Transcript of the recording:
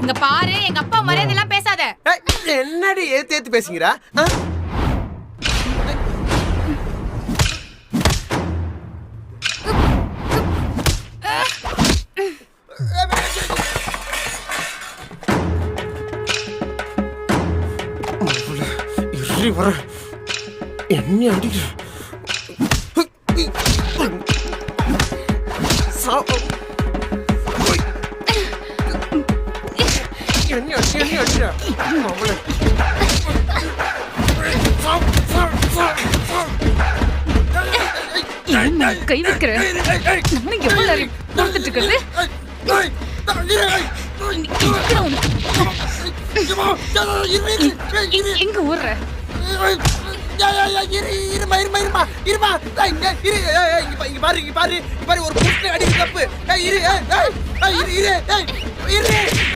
இங்க பாரு, எங்க அப்பா மரியாதை எல்லாம் பேசாத. என்னடி ஏத்து பேசுகிறா? என்ன அடிக்கிற? கை வைக்கிற எவ்வளவு நேரம் பார்த்துட்டு இருக்கிறது? எங்க ஊர்ற? பாரு ஒரு புஷ்ண அடி தப்பு.